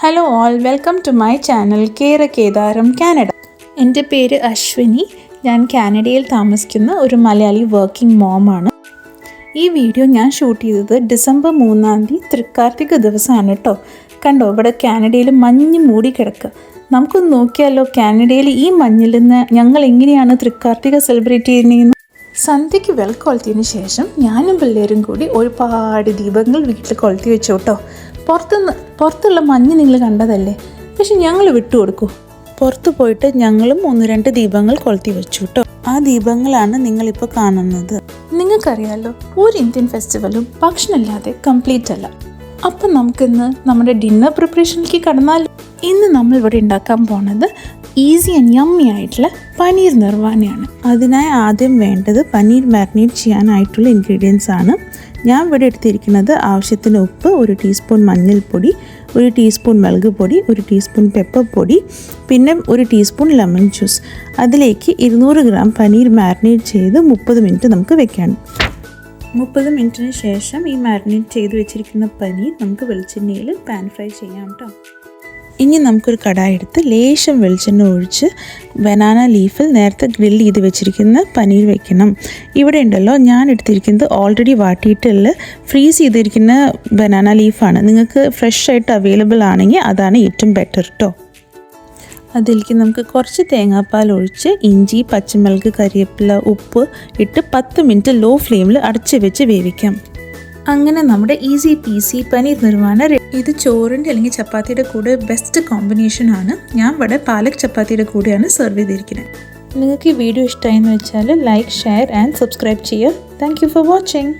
Hello all, welcome to my channel Thrikarthika Canada. എൻ്റെ പേര് അശ്വിനി. ഞാൻ കാനഡയിൽ താമസിക്കുന്ന ഒരു മലയാളി വർക്കിംഗ് മോം ആണ്. ഈ വീഡിയോ ഞാൻ ഷൂട്ട് ചെയ്തത് ഡിസംബർ 3 തൃക്കാർത്തിക ദിവസമാണ് കേട്ടോ. കണ്ടോ, ഇവിടെ കാനഡയിൽ മഞ്ഞ് മൂടി കിടക്കുക. നമുക്കൊന്ന് നോക്കിയാലോ കാനഡയിൽ ഈ മഞ്ഞിൽ നിന്ന് ഞങ്ങൾ എങ്ങനെയാണ് തൃക്കാർത്തിക സെലിബ്രേറ്റ് ചെയ്യുന്നതെന്ന്. സന്ധ്യയ്ക്ക് വിളക്ക് കൊളുത്തിയതിന് ശേഷം ഞാനും പിള്ളേരും കൂടി ഒരുപാട് ദീപങ്ങൾ വീട്ടിൽ കൊളുത്തി വെച്ചു കേട്ടോ. പുറത്തുള്ള മഞ്ഞ് നിങ്ങൾ കണ്ടതല്ലേ, പക്ഷെ ഞങ്ങൾ വിട്ടുകൊടുക്കൂ. പുറത്ത് പോയിട്ട് ഞങ്ങളും 1-2 ദീപങ്ങൾ കൊളുത്തി വെച്ചു കേട്ടോ. ആ ദീപങ്ങളാണ് നിങ്ങളിപ്പോൾ കാണുന്നത്. നിങ്ങൾക്കറിയാമല്ലോ, ഒരു ഇന്ത്യൻ ഫെസ്റ്റിവലും ഭക്ഷണമില്ലാതെ കംപ്ലീറ്റ് അല്ല. അപ്പം നമുക്കിന്ന് നമ്മുടെ ഡിന്നർ പ്രിപ്പറേഷനിലേക്ക് കടന്നാൽ, ഇന്ന് നമ്മൾ ഇവിടെ ഉണ്ടാക്കാൻ പോണത് ഈസി ആൻഡ് യമ്മി ആയിട്ടുള്ള പനീർ നിർവാനയാണ്. അതിനായി ആദ്യം വേണ്ടത് പനീർ മാരിനേറ്റ് ചെയ്യാനായിട്ടുള്ള ഇൻഗ്രീഡിയൻസ് ആണ്. ഞാൻ ഇവിടെ എടുത്തിരിക്കുന്നത് ആവശ്യത്തിന് ഉപ്പ്, 1 ടീസ്പൂൺ മഞ്ഞൾപ്പൊടി, 1 ടീസ്പൂൺ മുളക് പൊടി, 1 ടീസ്പൂൺ പെപ്പർ പൊടി, പിന്നെ 1 ടീസ്പൂൺ ലെമൺ ജ്യൂസ്. അതിലേക്ക് 200 ഗ്രാം പനീർ മാരിനേറ്റ് ചെയ്ത് 30 മിനിറ്റ് നമുക്ക് വെക്കണം. 30 മിനിറ്റിന് ശേഷം ഈ മാരിനേറ്റ് ചെയ്ത് വെച്ചിരിക്കുന്ന പനീർ നമുക്ക് വെളിച്ചെണ്ണയിൽ പാൻ ഫ്രൈ ചെയ്യാം കേട്ടോ. ഇനി നമുക്കൊരു കടായി എടുത്ത് ലേശം വെളിച്ചെണ്ണ ഒഴിച്ച് ബനാന ലീഫിൽ നേരത്തെ ഗ്രില്ല് ചെയ്ത് വെച്ചിരിക്കുന്ന പനീർ വെക്കണം. ഇവിടെ ഉണ്ടല്ലോ, ഞാൻ എടുത്തിരിക്കുന്നത് ഓൾറെഡി വാട്ടിയിട്ടുള്ള ഫ്രീസ് ചെയ്തിരിക്കുന്ന ബനാന ലീഫാണ്. നിങ്ങൾക്ക് ഫ്രഷ് ആയിട്ട് അവൈലബിൾ ആണെങ്കിൽ അതാണ് ഏറ്റവും ബെറ്റർ കേട്ടോ. അതിലേക്ക് നമുക്ക് കുറച്ച് തേങ്ങാപ്പാൽ ഒഴിച്ച് ഇഞ്ചി, പച്ചമുളക്, കരിവേപ്പില, ഉപ്പ് ഇട്ട് 10 മിനിറ്റ് ലോ ഫ്ലെയിമിൽ അടച്ച് വെച്ച് വേവിക്കാം. അങ്ങനെ നമ്മുടെ ഈസി പീസി പനീർ നിർവാന. ഇത് ചോറിൻ്റെ അല്ലെങ്കിൽ ചപ്പാത്തിയുടെ കൂടെ ബെസ്റ്റ് കോമ്പിനേഷൻ ആണ്. ഞാൻ ഇവിടെ പാലക് ചപ്പാത്തിയുടെ കൂടെയാണ് സെർവ് ചെയ്തിരിക്കുന്നത്. നിങ്ങൾക്ക് ഈ വീഡിയോ ഇഷ്ടമായെന്ന് വെച്ചാൽ ലൈക്ക്, ഷെയർ ആൻഡ് സബ്സ്ക്രൈബ് ചെയ്യുക. Thank you for watching.